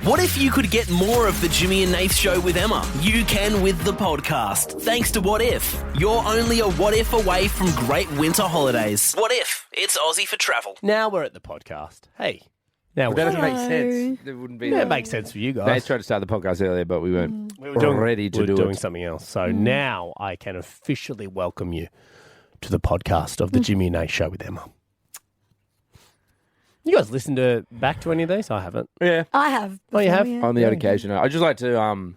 What if you could get more of the Jimmy and Nath Show with Emma? You can with the podcast, thanks to What If. You're only a what if away from great winter holidays. What if? It's Aussie for travel. Now we're at the podcast. Hey. Now That doesn't make sense. There wouldn't be. It makes sense for you guys. They tried to start the podcast earlier, but we weren't ready to do doing it. something else. So now I can officially welcome you to the podcast of the Jimmy and Nath Show with Emma. You guys listen back to any of these? I haven't. Yeah. I have. Oh, you have? Yeah. On the odd occasion. I just like to,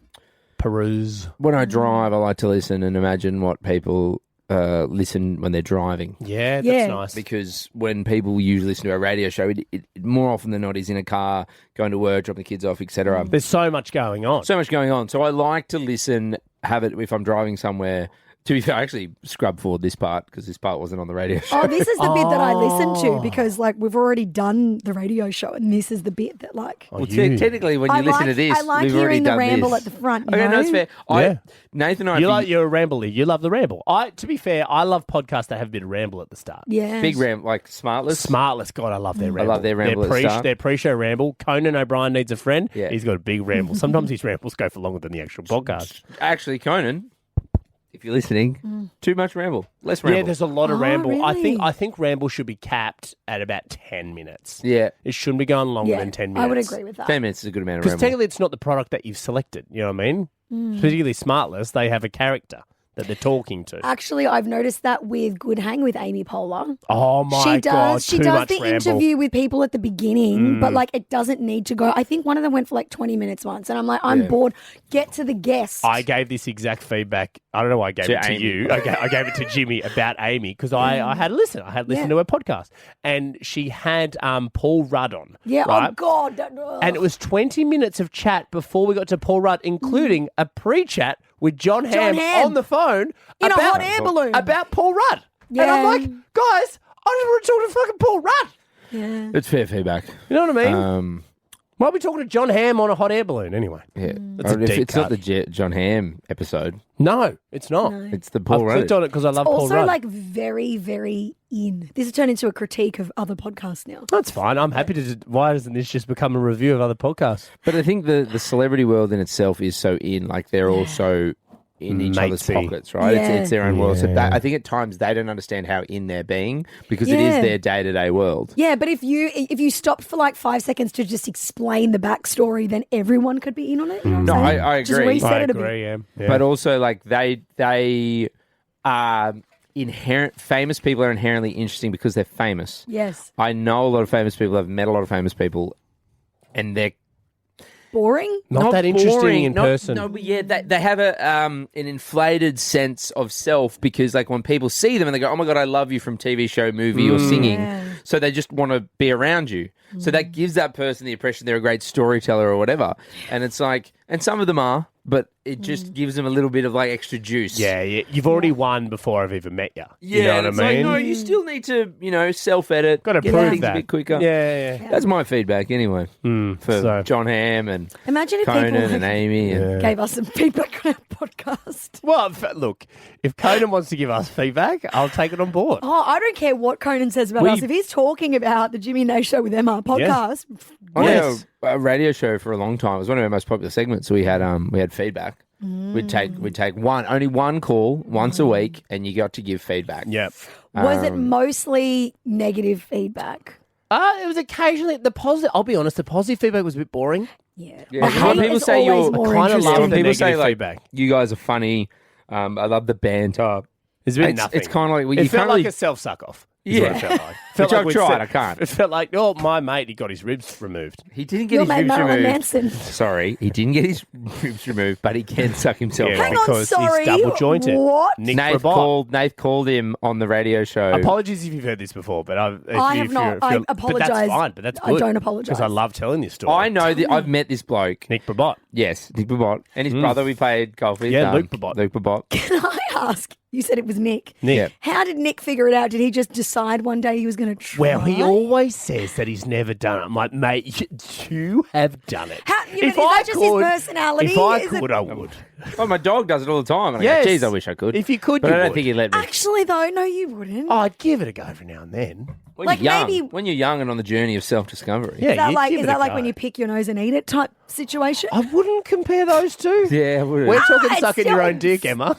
Peruse. when I drive, I like to listen and imagine what people listen when they're driving. Yeah, that's Yeah. nice. Because when people usually listen to a radio show, it more often than not is in a car, going to work, dropping the kids off, etc. There's so much going on. So much going on. So I like to listen, have it if I'm driving somewhere. To be fair, I actually scrubbed forward this part because this part wasn't on the radio show. Oh, this is the bit that I listen to because, like, we've already done the radio show, and this is the bit that, like, Well, technically, when you listen to this, I like we've already hearing the done ramble this. at the front. You Okay, know? no, that's fair. Yeah. Nathan and I, You're a rambler. You love the ramble. To be fair, I love podcasts that have a bit of ramble at the start. Yeah, big ramble, like Smartless. Smartless, God, I love their ramble. love their ramble at the start. Their pre-show ramble. Conan O'Brien needs a friend. Yeah. He's got a big ramble. Sometimes his rambles go for longer than the actual podcast. Actually, Conan, if you're listening, too much ramble, less ramble. Yeah, there's a lot of ramble. Really? I think ramble should be capped at about 10 minutes. Yeah. It shouldn't be going longer yeah, than 10 minutes. I would agree with that. 10 minutes is a good amount of Because ramble. technically it's not the product that you've selected. You know what I mean? Particularly Smartless, they have a character that they're talking to. Actually, I've noticed that with Good Hang with Amy Poehler. Oh my She God, does. She too does much the ramble. interview with people at the beginning, but like it doesn't need to go. I think one of them went for like 20 minutes once, and I'm like, I'm bored. Get to the guest. I gave this exact feedback. I don't know why I gave To it to Amy. you. I gave it to Jimmy about Amy because I had listened. I had listened to her podcast, and she had Paul Rudd on. yeah. right? Oh God. And it was 20 minutes of chat before we got to Paul Rudd, including a pre-chat with John Hamm on the phone In a hot air balloon. about Paul Rudd. And I'm Yeah. like, guys, I just want to talk to fucking Paul Rudd. yeah. It's fair feedback. You know what I mean? Why are we talking to John Hamm on a hot air balloon anyway? Yeah. That's a If deep it's not cut. the John Hamm episode. No, it's not. It's the Paul I've Rudd. clicked on it because I love Paul Also, Rudd. like very, very in. This has turned into a critique of other podcasts now. That's fine. I'm happy to. Why doesn't this just become a review of other podcasts? But I think the celebrity world in itself is so in, like they're all so in each other's Matesy. pockets, right? Yeah. It's their own world. So Yeah. I think at times they don't understand how in they're being because it is Yeah. their day-to-day world. Yeah, but if you stopped for like 5 seconds to just explain the backstory, then everyone could be in on it. You know what No, I'm saying? I Just agree. reset I it a bit. agree. Yeah. But also, like they are famous people are inherently interesting because they're famous. Yes. I know a lot of famous people. I've met a lot of famous people, and they're Boring? not that interesting boring. in Not- person. No, but yeah, they have an inflated sense of self because, like, when people see them and they go, "Oh my God, I love you" from TV show, movie, or singing, Yeah. so they just want to be around you. So that gives that person the impression they're a great storyteller or whatever. And it's like, and some of them are, but it just gives them a little bit of like extra juice. Yeah, you've already won before I've even met you. Yeah, You know and what it's I like, mean? no, you still need to, self-edit. Got to get prove things that a bit quicker. Yeah. That's my feedback anyway for so- John Hamm and Imagine if Conan people and Amy. And, gave us some feedback on our podcast. Well, look, if Conan wants to give us feedback, I'll take it on board. Oh, I don't care what Conan says about us. If he's talking about the Jimmy Nath Show with Emma podcast, I Yes. had a radio show for a long time. It was one of our most popular segments. So we had feedback. We'd take only one call once a week, and you got to give feedback. Yep. was it mostly negative feedback? It was occasionally the positive. I'll be honest, the positive feedback was a bit boring. Yeah. Yeah, The when hate people is say always you're more kinda interesting. love when the people say negative like feedback. you guys are funny. I love the banter. There's been It's nothing. kind of like well, It you felt can't like really. a self-suck off. Yeah. What it felt like. Which I've we'd tried, said- I can't. It felt like, oh, my mate, he got his ribs removed. He didn't get Your his mate ribs Marilyn removed. Manson. Sorry, he didn't get his ribs removed, but he can suck himself Yeah. off. Hang on, Because he's sorry. double jointed. What? Nick Nath Brabot. called him on the radio show. Apologies if you've heard this before, but I have not. I But apologise. that's fine, but that's I good. don't apologise. Because I love telling this story. I know that I've met this bloke. Nick Brabot. Yes, Nick Brabot. And his brother we played golf with. Yeah, Luke Brabot. Luke Brabot. Can I ask? You said it was Nick. Nick. Yeah. How did Nick figure it out? Did he just decide one day he was going to try? Well, he always says that he's never done it. I'm like, mate, you have done it. Is that just his personality? If I Is could, it- I would. Oh, my dog does it all the time. And I Yes. go, geez, I wish I could. If you could, but you I don't would. think he'd let me. Actually, though, no, you wouldn't. Oh, I'd give it a go every now and then. When like you're young, maybe- when you're young and on the journey of self-discovery. Yeah, is that you'd like give is it that a like go. when you pick your nose and eat it type situation? I wouldn't compare those two. Yeah, I would. We're talking it's sucking your so- own dick, Emma.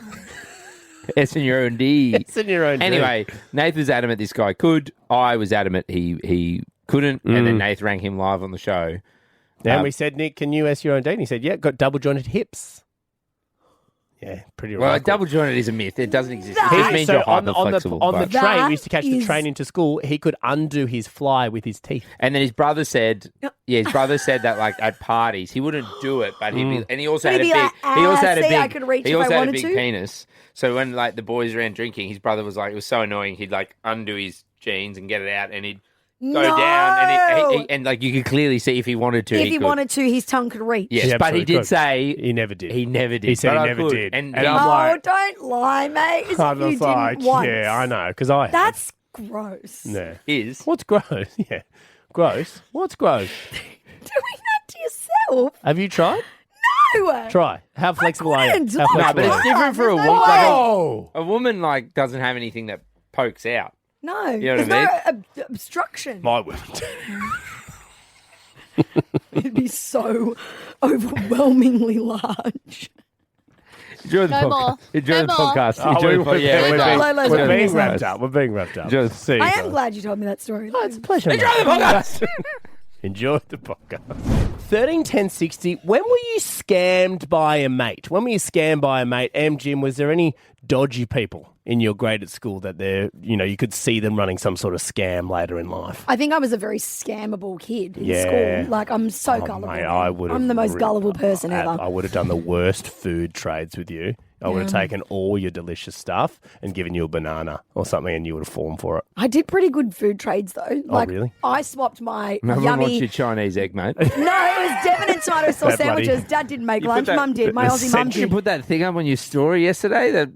S in your own D. It's in your own dick. Anyway, Nath was adamant this guy could. I was adamant he couldn't. And then Nath rang him live on the show. Then we said, Nick, can you S your own D? And he said, yeah, got double jointed hips. Yeah, pretty Well, right. double jointed is a myth. It doesn't exist. It He- just means So you're on hyper-flexible. the but- train, That we used to catch the is- train into school. He could undo his fly with his teeth. And then his brother said, his brother said that like at parties he wouldn't do it, but he'd be, and he also He'd had a be big, like, he also had a see, big, I could reach he if also I had a wanted big to. penis. So when like the boys were around drinking, his brother was like, it was so annoying. He'd like undo his jeans and get it out, and he'd go down, and and like you could clearly see if he wanted to, if he could. wanted to, his tongue could reach. Yes, He but he absolutely did could. say He never did. he never did. He said but he I never could. did. And And he- I'm Oh, like- don't lie, mate. As I if you was like, didn't once. yeah, I know, because I have. That's gross. Yeah. is What's gross? Yeah. Gross? What's gross? Doing that to yourself. Have you tried? No. Try. How flexible are you? couldn't. How No, no, flexible but are it's you? different for a There's woman. no Like Oh! a woman like doesn't have anything that pokes out. No. You know There's what I no obstruction. My wouldn't. It'd be so overwhelmingly large. Enjoy the No more. podcast. Enjoy the No more. podcast. Oh, Enjoy the we're podcast. Yeah, being- we're Let's done. go. We're being Let's wrapped go. up. We're being wrapped up. Just- See you I am guys. glad you told me that story. Oh, it's a pleasure. Enjoy mate. the podcast. Enjoy the podcast. 131060. When were you scammed by a mate? When were you scammed by a mate? Jim, was there any dodgy people in your grade at school that you could see them running some sort of scam later in life? I think I was a very scammable kid in Yeah. school. Like, I'm so gullible. Mate, I would I'm the most gullible person ever. I would have done the worst food trades with you. I would have taken all your delicious stuff and given you a banana or something, and you would have fallen for it. I did pretty good food trades, though. Like, really? I swapped my Remember yummy... what's your Chinese egg, mate? No, it was Devon and tomato sauce That bloody- sandwiches. Dad didn't make You lunch. put that- Mum did. My the Aussie mum Did you did. put that thing up on your story yesterday?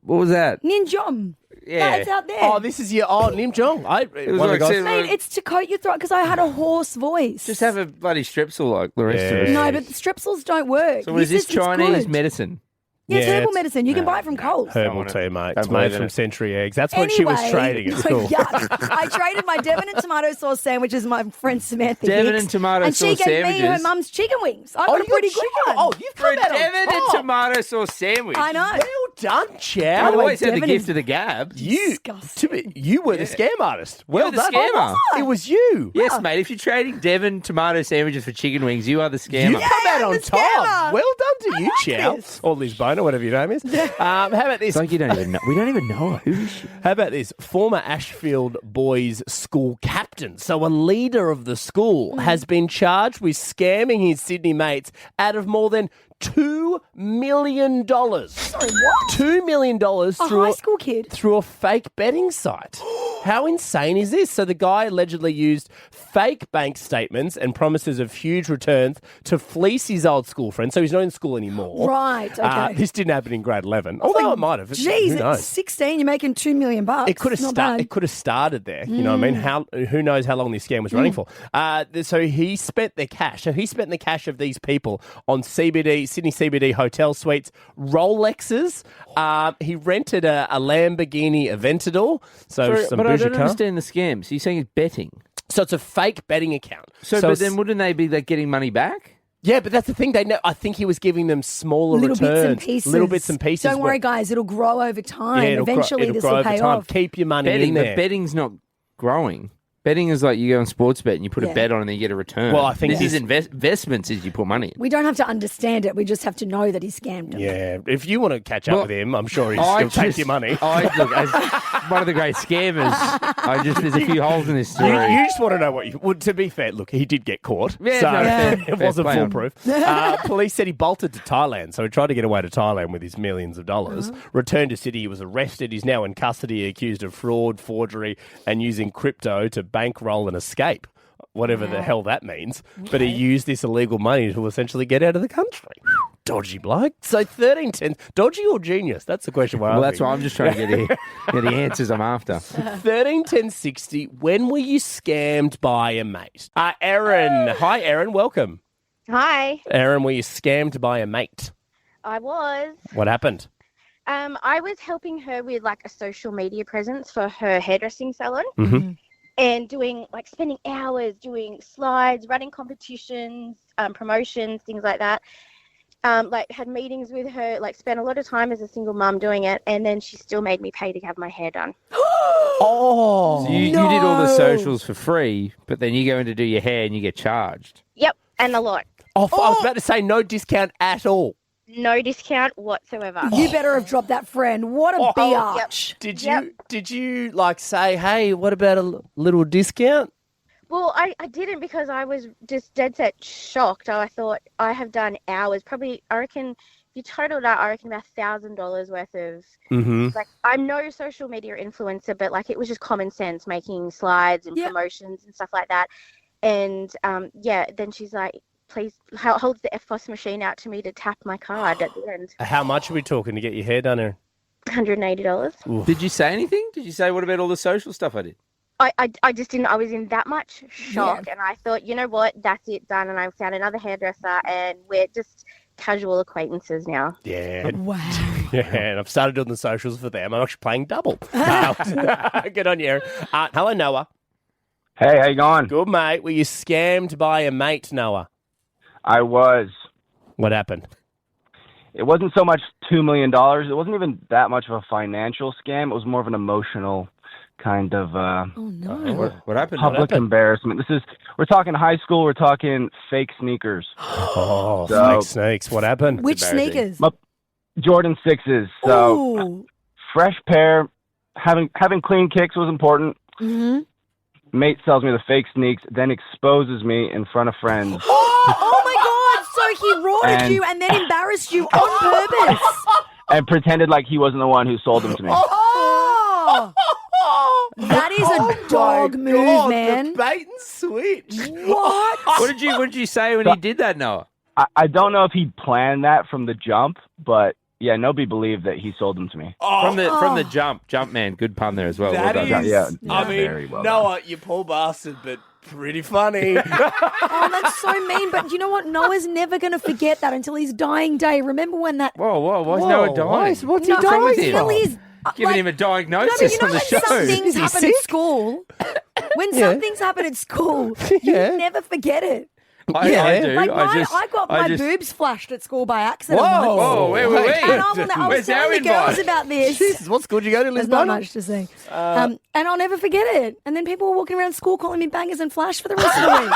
What was that? Ninjom. Yeah. It's out there. Oh, this is your Nim Jong. was one of the like guys- Mate, it's to coat your throat because I had a hoarse voice. Just have a bloody strepsil like the rest of us. Yeah. No, but the strepsils don't work. So what is this system's Chinese good. medicine? Yeah, it's Yeah, herbal it's- medicine. You can buy it from Coles. Herbal want it. tea, mate. Don't It's believe made in from it. Century Eggs. That's what she was trading at school. Yuck. I traded my Devon and tomato sauce sandwiches with my friend Samantha Devon Hicks, and tomato and she sauce gave me her sandwiches? mum's chicken wings. I got a you pretty got good chicken- one. Oh, you've For a come out on Devon and top. tomato sauce sandwich. I know. Well done, I Chow. By the way, always had the Devon gift is of the gab. You, Disgusting. you were the scam artist. Well the done. scammer. Oh, was I? It was you. Yes, mate. If you're trading Devon tomato sandwiches for chicken wings, you are the You scammer. come out I'm on the top. scammer. Well done to you, Chow. this. Or Lisbona, whatever your name is. How about this? It's like you don't even know. We don't even know who is she. How about this? Former Ashfield boys school captain, so a leader of the school, has been charged with scamming his Sydney mates out of more than $2 million. Sorry, what? $2 million A through high school kid. through a fake betting site. How insane is this? So the guy allegedly used fake bank statements and promises of huge returns to fleece his old school friend. So he's not in school anymore. Right, okay. This didn't happen in grade 11, although it might have. Jeez, Who at knows? 16, you're making $2 million. It could have Not bad. It could have started there. You know what I mean? Who knows how long this scam was running for? So he spent their cash. So he spent the cash of these people on Sydney CBD hotel suites, Rolexes. He rented a Lamborghini Aventador. So some but I bougie don't car. understand the scam. So you're saying it's betting. So it's a fake betting account. But then wouldn't they be like getting money back? yeah, but that's the thing. They know. I think he was giving them smaller Little returns, bits and pieces. little bits and pieces. Don't worry, guys. It'll grow over time. Yeah, Eventually, it'll this grow will over pay time. off. Keep your money Betting, in but there. betting's not growing. Betting is like you go on sports bet and you put Yeah. a bet on and then you get a return. Well, I think this this- is investments. Is you put money in. We don't have to understand it. We just have to know that he scammed him. Yeah, if you want to catch up Well, with him, I'm sure he'd I still take just- your money. Look, as one of the great scammers, there's a few holes in this story. You just want to know what you... Well, to be fair, look, he did get caught. Yeah, so no, fair- it fair wasn't play on. foolproof. Police said he bolted to Thailand, so he tried to get away to Thailand with his millions of dollars. Returned to Sydney, he was arrested. He's now in custody, accused of fraud, forgery, and using crypto to bankroll an escape. Whatever the hell that means. But he used this illegal money to essentially get out of the country. dodgy bloke. So 1310, dodgy or genius? That's the question we're asking. Well, that's why I'm just trying to get the answers I'm after. 131060, when were you scammed by a mate? Erin. Hi, Erin. Welcome. Hi, Erin, were you scammed by a mate? I was. What happened? I was helping her with like a social media presence for her hairdressing salon Mm-hmm. and spending hours doing slides, running competitions, promotions, things like that. Had meetings with her, spent a lot of time as a single mum doing it, and then she still made me pay to have my hair done. Oh, So you did all the socials for free, but then you go in to do your hair and you get charged. Yep, and a lot. I was about to say no discount at all. No discount whatsoever. You better have dropped that friend. What a biatch. Did you say, hey, what about a little discount? Well, I didn't because I was just dead set shocked. I thought I have done hours. Probably, I reckon, if you totaled out, I reckon about $1,000 worth of, I'm no social media influencer, but it was just common sense, making slides and promotions and stuff like that. And then she's like, please, holds the FPOS machine out to me to tap my card at the end. How much are we talking to get your hair done, Erin? $180. Oof. Did you say anything? Did you say, what about all the social stuff I did? I just didn't. I was in that much shock, and I thought, you know what, that's it, done. And I found another hairdresser, and we're just casual acquaintances now. Yeah. Wow. Yeah, and I've started doing the socials for them. I'm actually playing double. Good on you, Erin. Hello, Noah. Hey, how you going? Good, mate. Were you scammed by a mate, Noah? I was. What happened? It wasn't so much $2 million. It wasn't even that much of a financial scam. It was more of an emotional kind of What happened? public embarrassment. We're talking high school. We're talking fake sneakers. Oh, fake snakes. What happened? Which sneakers? Jordan 6s. So Ooh. fresh pair. Having clean kicks was important. Mm-hmm. Mate sells me the fake sneaks, then exposes me in front of friends. Oh my God! So he rorted you and then embarrassed you on purpose. And pretended like he wasn't the one who sold them to me. Oh! That is a dog move, man. The bait and switch. What? What did you say when he did that, Noah? I don't know if he planned that from the jump, but yeah, nobody believed that he sold them to me. From the jump man. Good pun there as well. That Well done. is, Yeah, I very mean, well Noah, you poor bastard, but pretty funny. Oh, that's so mean. But you know what? Noah's never going to forget that until his dying day. Remember when that... Whoa, why is Noah dying? What's No, he doing with until him? he's... Giving him a No, diagnosis but you know on the when show. some things Is he happen sick? at school? When some things happen at school, Yeah. you never forget it. I do. Like I got my just- boobs flashed at school by accident. Whoa, once. Whoa, wait. And I was Where's our telling the girls invite? about this. Jesus, what school did you go to, There's not Lisbon? much to say. And I'll never forget it. And then people were walking around school calling me bangers and flash for the rest of the week.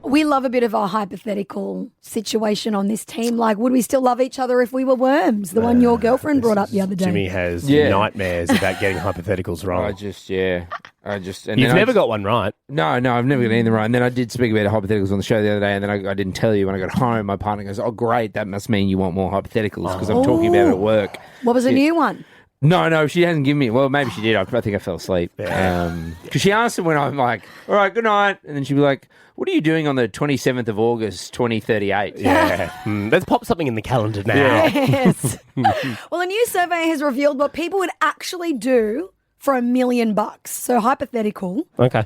We love a bit of a hypothetical situation on this team. Like, would we still love each other if we were worms? The one your girlfriend brought up the other day. Jimmy has Yeah. nightmares about getting hypotheticals wrong. And You've then never got one right. No, I've never got anything right. And then I did speak about hypotheticals on the show the other day, and then I didn't tell you when I got home. My partner goes, "Oh, great, that must mean you want more hypotheticals because I'm talking about it at work." What was a new one? No, she hasn't given me. Well, maybe she did. I think I fell asleep. Because she answered when I'm like, "All right, good night," and then she'd be like, "What are you doing on the 27th of August, 2038?" Yeah. Let's pop something in the calendar now. Yes. Well, a new survey has revealed what people would actually do for $1 million. So hypothetical, Okay.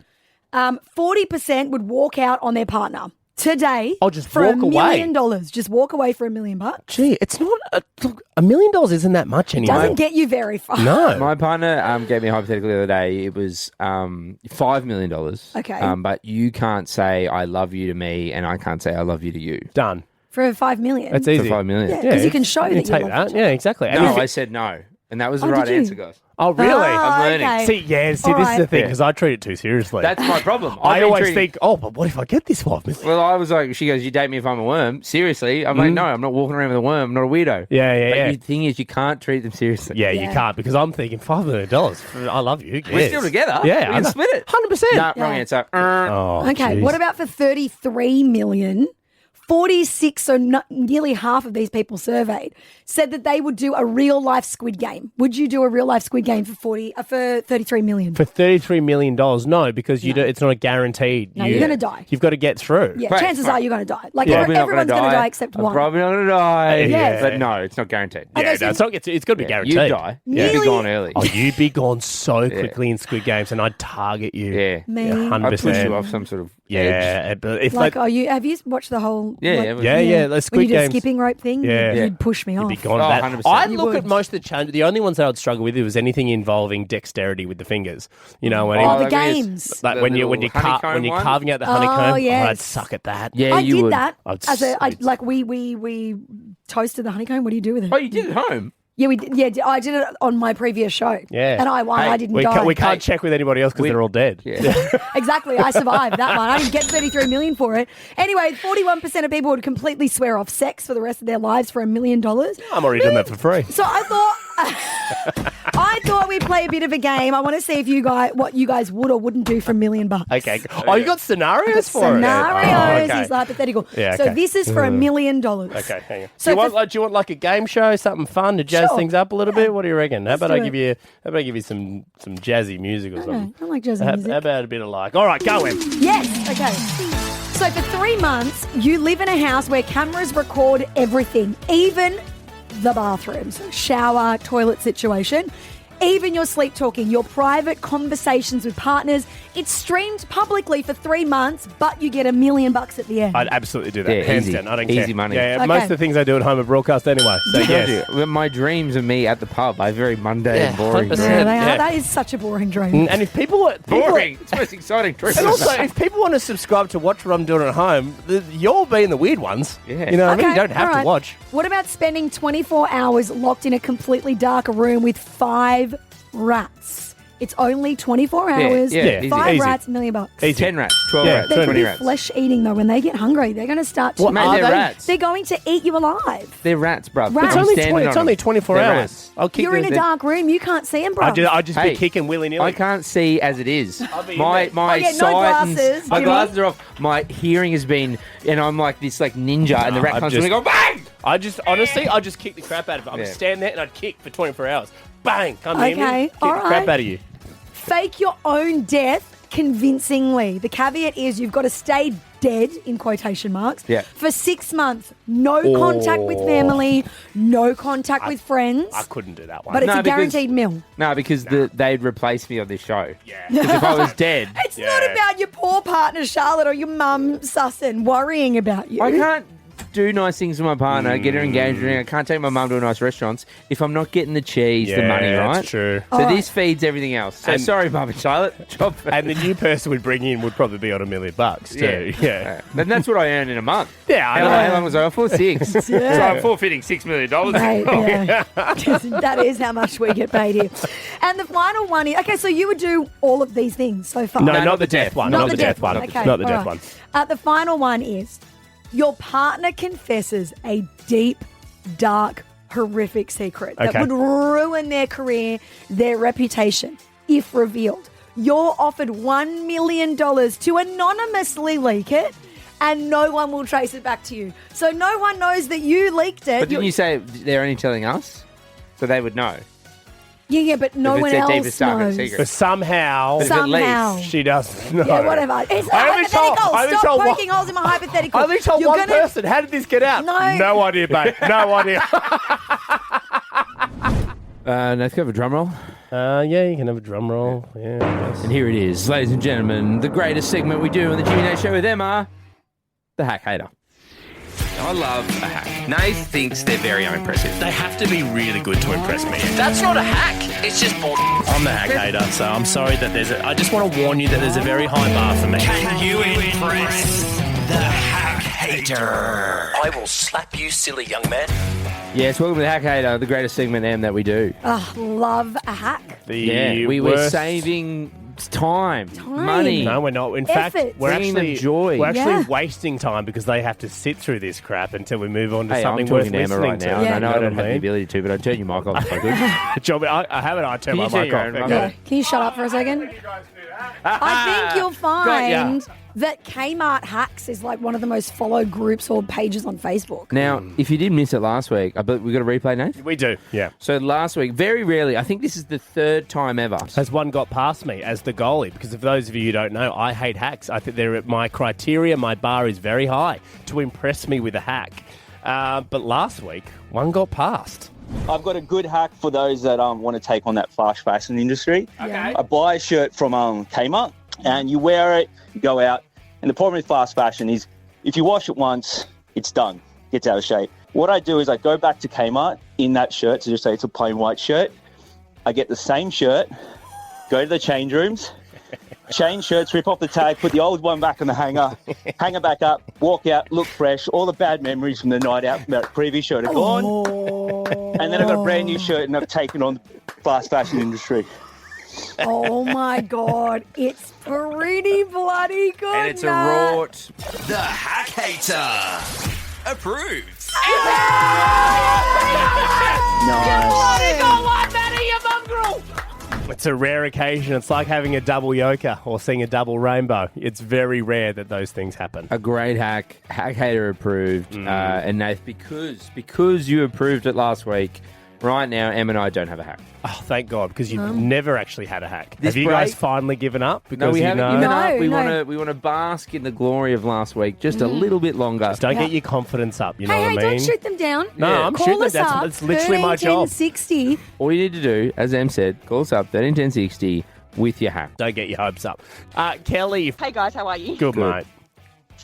40% would walk out on their partner today. Oh, just for walk $1 million. Just walk away for $1 million. Gee, it's not $1 million isn't that much anymore. Doesn't get you very far. No. My partner gave me a hypothetical the other day. It was $5 million. Okay. But you can't say I love you to me, and I can't say I love you to you. Done. For $5 million. That's For easy. $5 million. Yeah, because you can show You that take you love that. each other. Yeah, exactly. And No, if I it- said no. And that was the Oh, right did you? answer, guys. Oh, really? I'm learning. okay. See, this All is the right. thing, because I treat it too seriously. That's my problem. I I've been always treating- think, but what if I get this $5 million? Well, I was like, she goes, "You date me if I'm a worm?" Seriously? I'm like, no, I'm not walking around with a worm. I'm not a weirdo. Yeah. The thing is, you can't treat them seriously. Yeah, Yeah. you can't, because I'm thinking $5 million. I love you. We're yes. still together. Yeah, We I can know. split it. 100%. No, wrong Yeah. answer. Oh, Okay, geez. what about for $33 million? 46, so nearly half of these people surveyed, said that they would do a real-life Squid Game. Would you do a real-life Squid Game for $33 million? For $33 million, no, because it's not a guaranteed. No, you're going to die. You've got to get through. Yeah, Right, chances right. are you're going to die. Like, Probably not everyone's going to die except I'm one. probably not going to die. Yes. But no, it's not guaranteed. Yeah, Okay, no, so- it's got to be guaranteed. You die. You'd be gone early. Oh, you'd be gone so quickly in Squid Games, and I'd target you. Yeah. Me. 100%. I'd push you off some sort of edge. But if Like, have you watched the whole... Yeah, like, yeah, the when Squid you do a Games. skipping rope thing, Yeah. you'd push me You'd off. be gone. Oh, That. 100%. I'd You look would. at most of the challenges. The only ones that I'd struggle with was anything involving dexterity with the fingers. You know, when Oh, the like games. like The when you're little honeycomb one? carving out the honeycomb, yes. I'd suck at that. Yeah, I you did would. that. I'd- Like we toasted the honeycomb. What do you do with it? Oh, you did it at home? Yeah, we did. Yeah, I did it on my previous show. Yeah. And I won. Hey, I didn't We die. can't check with anybody else because they're all dead. Yeah. Exactly. I survived that one. I didn't get 33 million for it. Anyway, 41% of people would completely swear off sex for the rest of their lives for $1 million. I'm already done that for free. So I thought we'd play a bit of a game. I want to see if what you guys would or wouldn't do for $1 million. Okay. Oh, you got scenarios for it? Scenarios Oh, okay. is hypothetical. Yeah, So okay. this is for $1 million. Okay, hang on. So do you want like a game show, something fun to jazz Sure. things up a little bit? What do you reckon? How about do I it. give you some jazzy music or something? I like jazz How music. about a bit of like? All right, go in. Yes. Okay. So for 3 months, you live in a house where cameras record everything, even the bathrooms, shower, toilet situation, even your sleep talking, your private conversations with partners. It's streamed publicly for 3 months, but you get $1 million at the end. I'd absolutely do that. Yeah, Hands easy. down. I don't Easy care. money. Yeah, Okay. most of the things I do at home are broadcast anyway. So yes. Well, my dreams are me at the pub. I have very mundane, boring 100%. dreams. Yeah, they Yeah. are. That is such a boring dream. And if people Boring. It's the most exciting dream. and also, if people want to subscribe to watch what I'm doing at home, you're being the weird ones. Yeah. You know what I mean? Okay, You don't have all to right. watch. What about spending 24 hours locked in a completely dark room with 5 rats? It's only 24 hours, yeah, 5 easy. rats, $1 million. Easy. 10 rats, 12 Yeah, rats, They're 20 going to be rats. flesh eating though. When they get hungry, they're going to start to. What Mate, are they're they? rats. They're going to eat you alive. They're rats, bruv. Rats. I'm It's only standing 20, on it's only them. 24 They're hours. rats. I'll kick You're in a the- dark room. You can't see them, bro. I'd just Hey, be kicking willy-nilly. I can't see as it is. be in My there. my Oh, yeah, no sight glasses, and my Jimmy. glasses are off. My hearing has been, and I'm like this like ninja, and the rat I've comes just- and I go bang. I just kick the crap out of it. I'd Yeah. stand there and I'd kick for 24 hours. Bang! Come near me. Okay, Kick all the crap right. out of you. Fake your own death convincingly. The caveat is you've got to stay dead, in quotation marks, Yeah. for 6 months. No contact with family, no contact with friends. I couldn't do that one. But it's No, a because- guaranteed meal. No, because they'd replace me on this show. yeah. Because if I was dead, It's not about your poor partner, Charlotte, or your mum, Susan, worrying about you. I can't do nice things with my partner, get her engaged. I can't take my mum to a nice restaurants if I'm not getting the cheese, the money, right? That's true. So All this feeds everything else. So And- sorry, Mum and Charlotte. Job for And the new person we'd bring in would probably be on $1 million too. Yeah. And that's what I earn in a month. Yeah, I know. How long was I off for? 6. So I'm forfeiting $6 million. Mate, yeah. That is how much we get paid here. And the final one is, okay, so you would do all of these things so far. No, No, not the death one. Not the death one. Okay, Not the all death right. one. The final one is your partner confesses a deep, dark, horrific secret that Okay. would ruin their career, their reputation, if revealed. You're offered $1 million to anonymously leak it, and no one will trace it back to you. So no one knows that you leaked it. But didn't you say they're only telling us? So they would know. Yeah, but no If it's one their else deepest, darkest knows. secret. But somehow But if it Somehow. leaks, she doesn't know. Yeah, whatever. It's I only hypothetical. told- I only Stop told one- poking holes in my hypothetical. I only told You're one gonna- person. How did this get out? No. idea, babe. No idea. let's go for a drum roll. Yeah, you can have a drum roll. Yeah. I guess. And here it is, ladies and gentlemen, the greatest segment we do on the Jimmy Nath Show with Emma, the Hack Hater. I love a hack. Nath thinks they're very unimpressive. They have to be really good to impress me. That's not a hack. It's just bull. I'm the hack hater, so I'm sorry that I just want to warn you that there's a very high bar for me. Can you impress the hack hater? I will slap you, silly young man. Yes, welcome to the Hack Hater, the greatest segment, Em, that we do. Love a hack. The We were worst- saving time, money. No, we're not. In Effort. fact, we're Bringing them actually joy. We're actually Yeah. wasting time because they have to sit through this crap until we move on to Hey, I'm something worth talking to Emma listening right to. now. Yeah. And I know I You don't what have the mean? ability to, but I'd turn your mic off if I could. Job, I haven't. I turned Can my you turn mic your off. own mic Okay. off? Can you shut up for a second? I think you'll Got ya. find that Kmart Hacks is like one of the most followed groups or pages on Facebook. Now, if you did miss it last week, I bet we got a replay, Nate? We do, yeah. So last week, very rarely, I think this is the third time ever. Has one got past me as the goalie? Because if those of you who don't know, I hate hacks. I think they're my criteria, my bar is very high to impress me with a hack. But last week, one got past. I've got a good hack for those that want to take on that fast fashion industry. Okay. I buy a shirt from Kmart and you wear it, you go out. And the problem with fast fashion is if you wash it once, it's done. Gets out of shape. What I do is I go back to Kmart in that shirt, so just say it's a plain white shirt. I get the same shirt, go to the change rooms, change shirts, rip off the tag, put the old one back on the hanger, hang it back up, walk out, look fresh. All the bad memories from the night out from that previous shirt are gone. And then I've got a brand new shirt and I've taken on the fast fashion industry. Oh my God, it's pretty bloody good. And it's a Nat. rort. The Hack Hater approves. It's a rare occasion. It's like having a double yoker or seeing a double rainbow. It's very rare that those things happen. A great hack. Hack hater approved. And Nath, because you approved it last week, right now, Em and I don't have a hack. Oh, thank God, because you've never actually had a hack. This Have you guys break- finally given up? Because No, we haven't given No, up. We no. want to bask in the glory of last week just a little bit longer. Just don't Yeah. get your confidence up, you know Hey, what I mean? don't shoot them down. No, I'm Call shooting them us down. up, That's literally my job. 131060. All you need to do, as Em said, call us up 131060 with your hack. Don't get your hopes up. Kelly, Hey guys, how are you? good mate.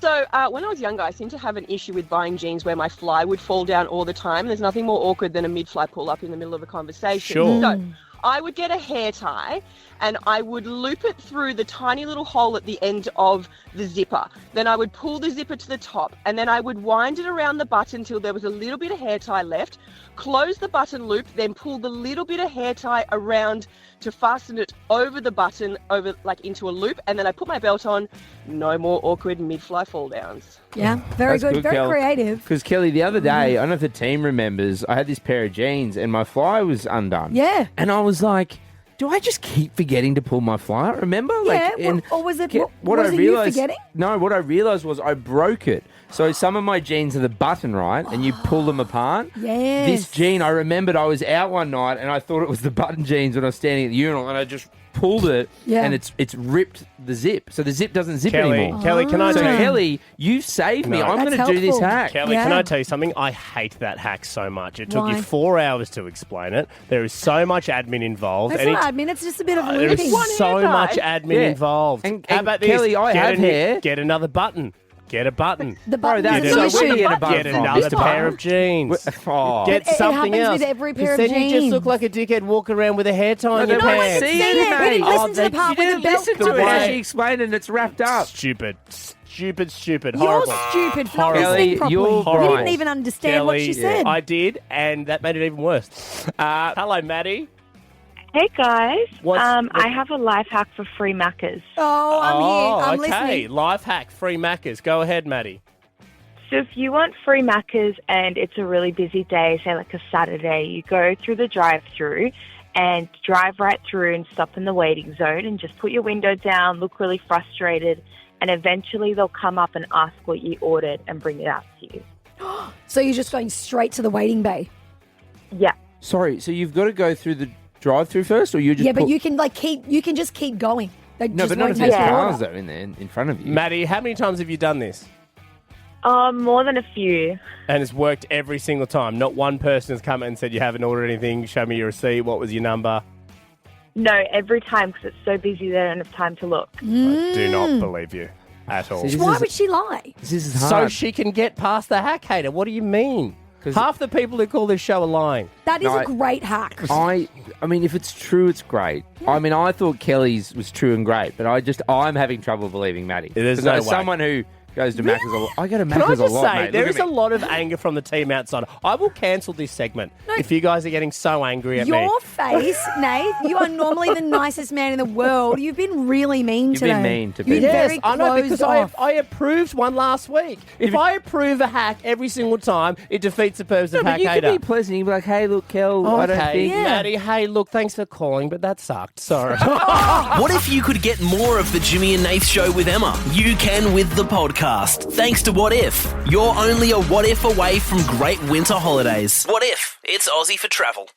So when I was younger, I seemed to have an issue with buying jeans where my fly would fall down all the time. There's nothing more awkward than a mid-fly pull-up in the middle of a conversation. Sure. So I would get a hair tie and I would loop it through the tiny little hole at the end of the zipper. Then I would pull the zipper to the top and then I would wind it around the button till there was a little bit of hair tie left, close the button loop, then pull the little bit of hair tie around to fasten it over the button, over like into a loop, and then I put my belt on. No more awkward mid-fly fall downs. Yeah, very That's good. Very Kel. creative. Because, Kelly, the other day, I don't know if the team remembers, I had this pair of jeans and my fly was undone. Yeah. And I was like, do I just keep forgetting to pull my fly out? Remember? Yeah, and or was it- Ke- what was I it you realised- forgetting? No, what I realised was I broke it. So some of my jeans are the button, right? And you pull them apart. Yes. This jean, I remembered I was out one night and I thought it was the button jeans when I was standing at the urinal and I just pulled it Yeah. and it's ripped the zip. So the zip doesn't zip Kelly, anymore. Kelly, can I So tell you? Kelly, you saved me. No. I'm That's going to do this helpful. hack. Kelly, Yeah. can I tell you something? I hate that hack so much. It took Why? you 4 hours to explain it. There is so much admin involved. That's and not admin. It's just a bit of there looping. is so hair tie. much admin Yeah. involved. And How about Kelly, this? I Get have a new- hair. Get another button. Get a button. The Bro, button that's is so an where do you issue. get a button Get from? another This pair button? of jeans. Oh. Get It something happens else. with every pair 'Cause of then you just jeans. look like a dickhead walking around with a hair tie on they your don't pants. see See it, it. We mate. didn't listen to the part You where the didn't belt listen to the it way- as she explained it and it's wrapped up. Stupid. Stupid. You're Horrible. stupid for not Horrible. listening Kelly, properly. you're You right. didn't even understand what she said. I did, and that made it even worse. Hello, Maddie. Hey guys, What's- I have a life hack for free Maccas. Oh, I'm here. I'm okay. listening. Life hack, free Maccas. Go ahead, Maddie. So if you want free Maccas and it's a really busy day, say like a Saturday, you go through the drive-through and drive right through and stop in the waiting zone and just put your window down, look really frustrated, and eventually they'll come up and ask what you ordered and bring it out to you. So you're just going straight to the waiting bay. Yeah. Sorry, so you've got to go through the drive-through first, or you just Yeah, but put- you can just keep going. They No, just but not won't if take there's your cars order. though in there in front of you. Maddie, how many times have you done this? More than a few. And it's worked every single time. Not one person has come in and said you haven't ordered anything. Show me your receipt. What was your number? No, every time because it's so busy they don't have time to look. I do not believe you at all. See, Why would she lie? This is So hard. she can get past the hack hater. What do you mean? 'Cause- Half the people who call this show are lying. That is No, a great hack. I mean, if it's true, it's great. I mean, I thought Kelly's was true and great, but I'm having trouble believing Maddie. There's 'Cause no as way. someone who Goes to Maccas a lot. I go to Can I Maccas a just lot, say, mate. there Look is at a me. lot of anger from the team outside. I will cancel this segment if you guys are getting so angry at me. Your face, Nate, you are normally the nicest man in the world. You've been really mean You've today. been mean to You've people. been Yes, very I know, closed because off. I approved one last week. If I approve a hack every single time, it defeats the purpose of No, hack but you hater. can be pleasant. You can be like, hey, look, Kel, I don't think... Yeah. Maddie, hey, look, thanks for calling, but that sucked. Sorry. What if you could get more of the Jimmy and Nath Show with Emma? You can with the podcast. Thanks to What If. You're only a what if away from great winter holidays. What if? It's Aussie for travel.